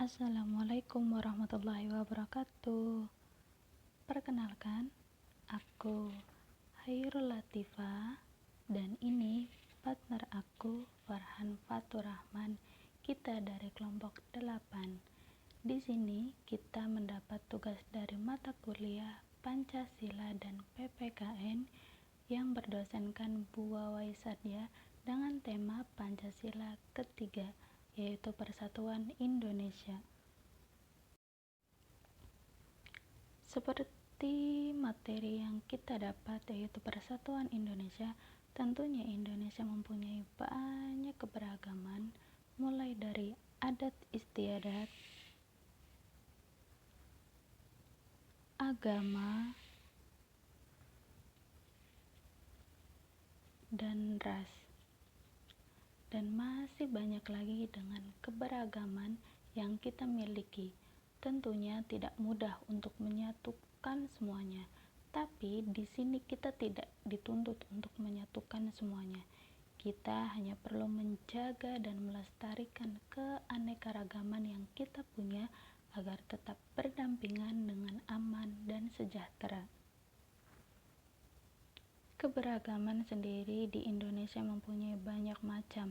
Assalamualaikum warahmatullahi wabarakatuh. Perkenalkan, aku Hairul Latifah dan ini partner aku Farhan Fatur Rahman. Kita dari kelompok 8. Di sini kita mendapat tugas dari mata kuliah Pancasila dan PPKN yang berdosenkan Bu Wawai Sadia dengan tema Pancasila ketiga, yaitu Persatuan Indonesia. Seperti materi yang kita dapat yaitu Persatuan Indonesia, tentunya Indonesia mempunyai banyak keberagaman, mulai dari adat istiadat, agama, dan ras. Dan masih banyak lagi dengan keberagaman yang kita miliki. Tentunya tidak mudah untuk menyatukan semuanya, tapi di sini kita tidak dituntut untuk menyatukan semuanya. Kita hanya perlu menjaga dan melestarikan keanekaragaman yang kita punya agar tetap berdampingan dengan aman dan sejahtera. Keberagaman sendiri di Indonesia mempunyai banyak macam,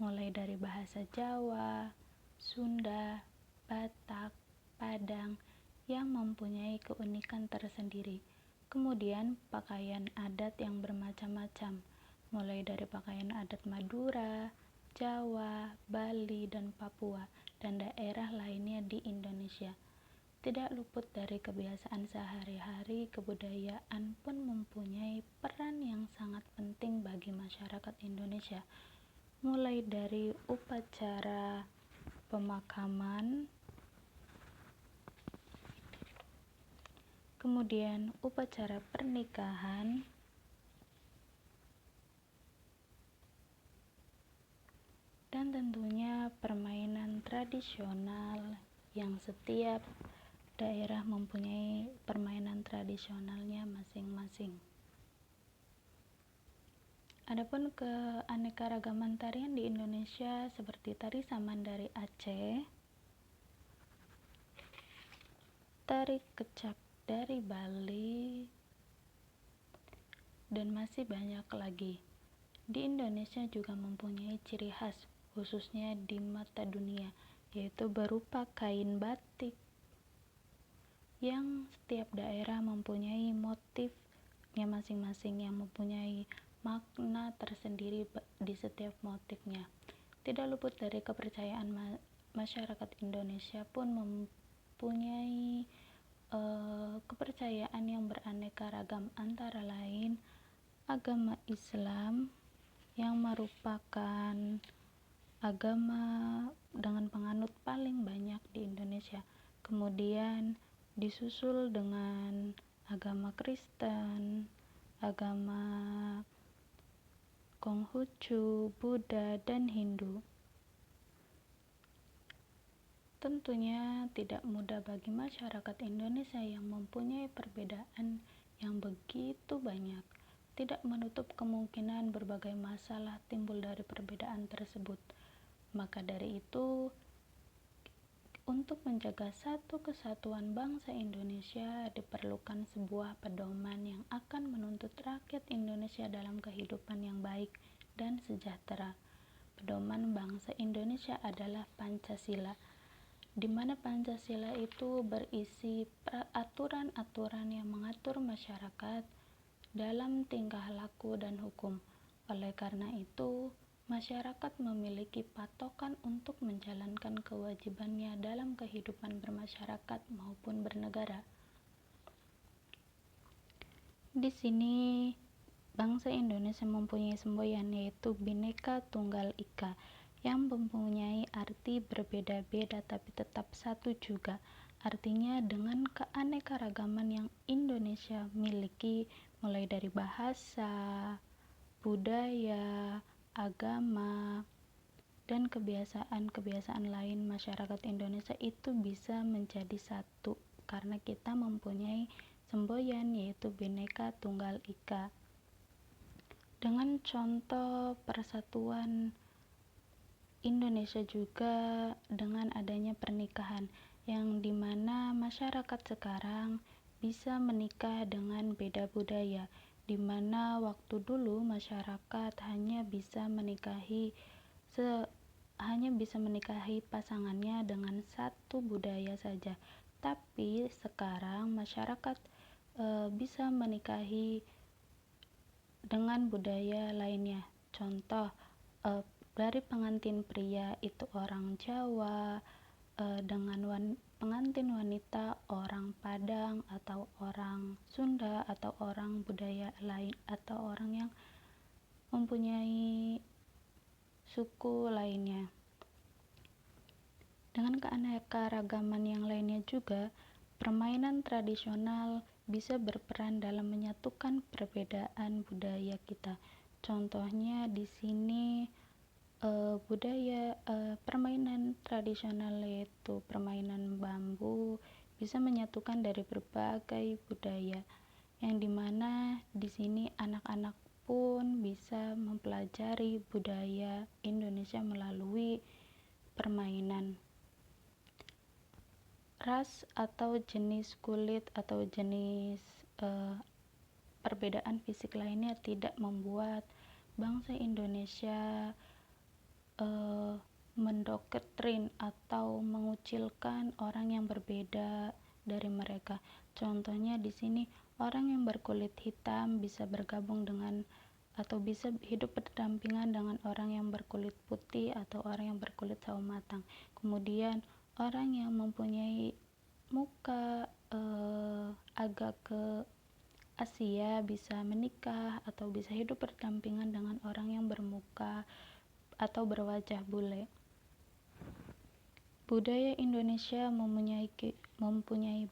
mulai dari bahasa Jawa, Sunda, Batak, Padang yang mempunyai keunikan tersendiri. Kemudian pakaian adat yang bermacam-macam, mulai dari pakaian adat Madura, Jawa, Bali, dan Papua, dan daerah lainnya di Indonesia. Tidak luput dari kebiasaan sehari-hari, kebudayaan pun mempunyai peran yang sangat penting bagi masyarakat Indonesia, mulai dari upacara pemakaman, kemudian upacara pernikahan, dan tentunya permainan tradisional yang setiap daerah mempunyai permainan tradisionalnya masing-masing. Adapun keanekaragaman tarian di Indonesia seperti tari saman dari Aceh, tari kecak dari Bali, dan masih banyak lagi. Di Indonesia juga mempunyai ciri khas, khususnya di mata dunia, yaitu berupa kain batik yang setiap daerah mempunyai motifnya masing-masing yang mempunyai makna tersendiri di setiap motifnya. Tidak luput dari kepercayaan masyarakat Indonesia pun mempunyai kepercayaan yang beraneka ragam, antara lain agama Islam yang merupakan agama dengan penganut paling banyak di Indonesia. Kemudian disusul dengan agama Kristen, agama Konghucu, Buddha, dan Hindu. Tentunya tidak mudah bagi masyarakat Indonesia yang mempunyai perbedaan yang begitu banyak. Tidak menutup kemungkinan berbagai masalah timbul dari perbedaan tersebut. Maka dari itu, untuk menjaga satu kesatuan bangsa Indonesia diperlukan sebuah pedoman yang akan menuntut rakyat Indonesia dalam kehidupan yang baik dan sejahtera. Pedoman bangsa Indonesia adalah Pancasila, di mana Pancasila itu berisi aturan-aturan yang mengatur masyarakat dalam tingkah laku dan hukum. Oleh karena itu, masyarakat memiliki patokan untuk menjalankan kewajibannya dalam kehidupan bermasyarakat maupun bernegara. Di sini, bangsa Indonesia mempunyai semboyan yaitu Bhinneka Tunggal Ika yang mempunyai arti berbeda-beda tapi tetap satu juga. Artinya dengan keanekaragaman yang Indonesia miliki, mulai dari bahasa, budaya, agama, dan kebiasaan-kebiasaan lain masyarakat Indonesia itu bisa menjadi satu karena kita mempunyai semboyan yaitu Bhinneka Tunggal Ika. Dengan contoh persatuan Indonesia juga dengan adanya pernikahan, yang dimana masyarakat sekarang bisa menikah dengan beda budaya, dimana waktu dulu masyarakat hanya bisa menikahi pasangannya dengan satu budaya saja. Tapi sekarang masyarakat bisa menikahi dengan budaya lainnya. Contoh, dari pengantin pria itu orang Jawa, dengan pengantin wanita orang Padang atau orang Sunda atau orang budaya lain atau orang yang mempunyai suku lainnya. Dengan keanekaragaman yang lainnya juga, permainan tradisional bisa berperan dalam menyatukan perbedaan budaya kita. Contohnya di sini permainan tradisional yaitu permainan bambu bisa menyatukan dari berbagai budaya, yang dimana di sini anak-anak pun bisa mempelajari budaya Indonesia melalui permainan. Ras atau jenis kulit atau jenis perbedaan fisik lainnya tidak membuat bangsa Indonesia mendoktrin atau mengucilkan orang yang berbeda dari mereka. Contohnya di sini orang yang berkulit hitam bisa bergabung dengan atau bisa hidup berdampingan dengan orang yang berkulit putih atau orang yang berkulit sawo matang. Kemudian orang yang mempunyai muka agak ke Asia bisa menikah atau bisa hidup berdampingan dengan orang yang bermuka atau berwajah bule. Budaya Indonesia mempunyai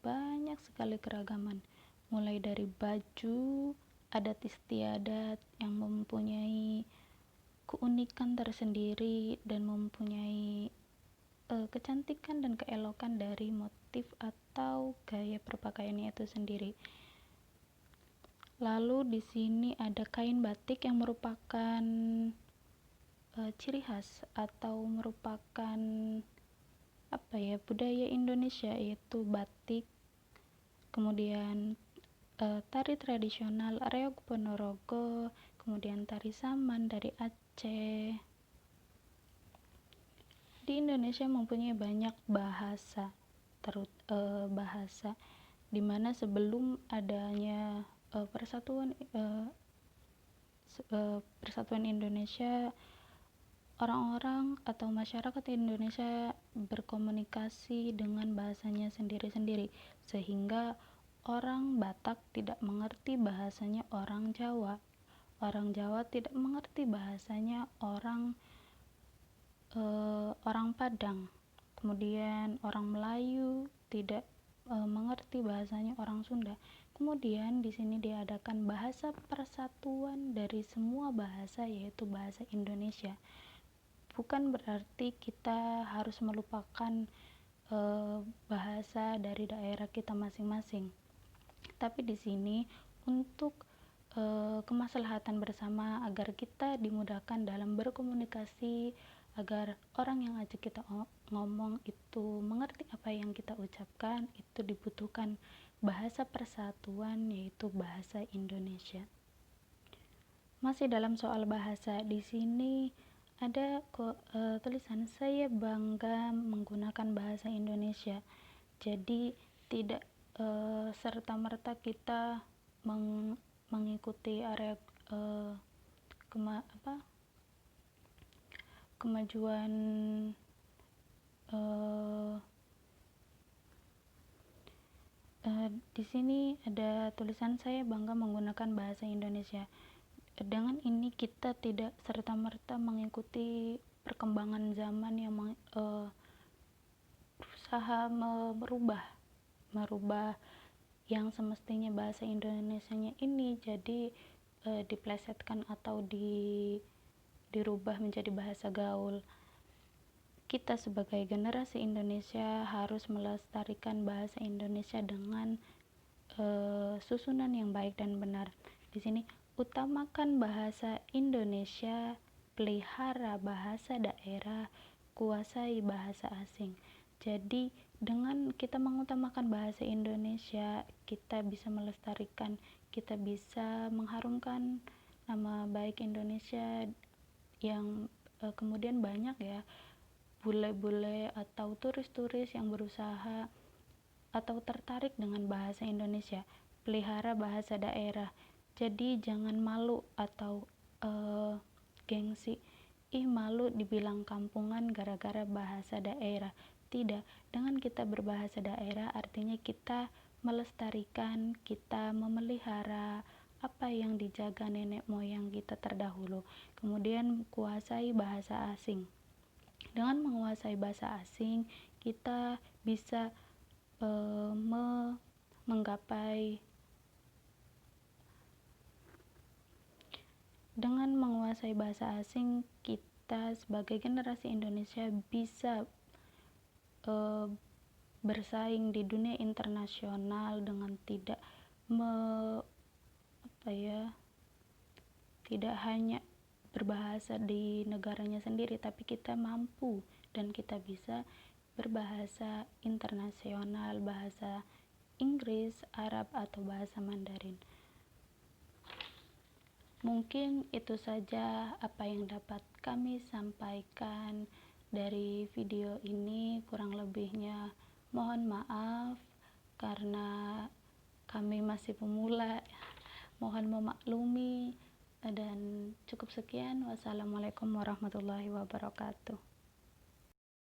banyak sekali keragaman, mulai dari baju, adat istiadat yang mempunyai keunikan tersendiri dan mempunyai kecantikan dan keelokan dari motif atau gaya perpakaiannya itu sendiri. Lalu di sini ada kain batik yang merupakan ciri khas atau merupakan budaya Indonesia, yaitu batik. Kemudian tari tradisional Reog Ponorogo, kemudian tari saman dari Aceh. Di Indonesia mempunyai banyak bahasa, dimana sebelum adanya persatuan Indonesia, orang-orang atau masyarakat Indonesia berkomunikasi dengan bahasanya sendiri-sendiri, sehingga orang Batak tidak mengerti bahasanya orang Jawa tidak mengerti bahasanya orang Padang, kemudian orang Melayu tidak mengerti bahasanya orang Sunda. Kemudian di sini diadakan bahasa persatuan dari semua bahasa, yaitu bahasa Indonesia. Bukan berarti kita harus melupakan bahasa dari daerah kita masing-masing. Tapi di sini untuk kemaslahatan bersama agar kita dimudahkan dalam berkomunikasi, agar orang yang ajak kita ngomong itu mengerti apa yang kita ucapkan, itu dibutuhkan bahasa persatuan, yaitu bahasa Indonesia. Masih dalam soal bahasa, di sini ada tulisan saya bangga menggunakan bahasa Indonesia. Jadi tidak serta-merta kita mengikuti area kemajuan di sini ada tulisan saya bangga menggunakan bahasa Indonesia. Dengan ini kita tidak serta-merta mengikuti perkembangan zaman yang berusaha merubah yang semestinya bahasa Indonesianya ini jadi diplesetkan atau dirubah menjadi bahasa gaul. Kita sebagai generasi Indonesia harus melestarikan bahasa Indonesia dengan susunan yang baik dan benar. Di sini utamakan bahasa Indonesia pelihara bahasa daerah, kuasai bahasa asing. Jadi dengan kita mengutamakan bahasa Indonesia, kita bisa melestarikan, kita bisa mengharumkan nama baik Indonesia yang kemudian banyak ya bule-bule atau turis-turis yang berusaha atau tertarik dengan bahasa Indonesia. Pelihara bahasa daerah. Jadi jangan malu atau gengsi. Malu dibilang kampungan gara-gara bahasa daerah. Tidak, dengan kita berbahasa daerah artinya kita melestarikan, kita memelihara apa yang dijaga nenek moyang kita terdahulu. Kemudian kuasai bahasa asing. Dengan menguasai bahasa asing, kita bisa menggapai dengan menguasai bahasa asing, kita sebagai generasi Indonesia bisa bersaing di dunia internasional dengan tidak hanya berbahasa di negaranya sendiri, tapi kita mampu dan kita bisa berbahasa internasional, bahasa Inggris, Arab, atau bahasa Mandarin. Mungkin itu saja apa yang dapat kami sampaikan dari video ini. Kurang lebihnya mohon maaf karena kami masih pemula, mohon memaklumi, dan cukup sekian. Wassalamualaikum warahmatullahi wabarakatuh.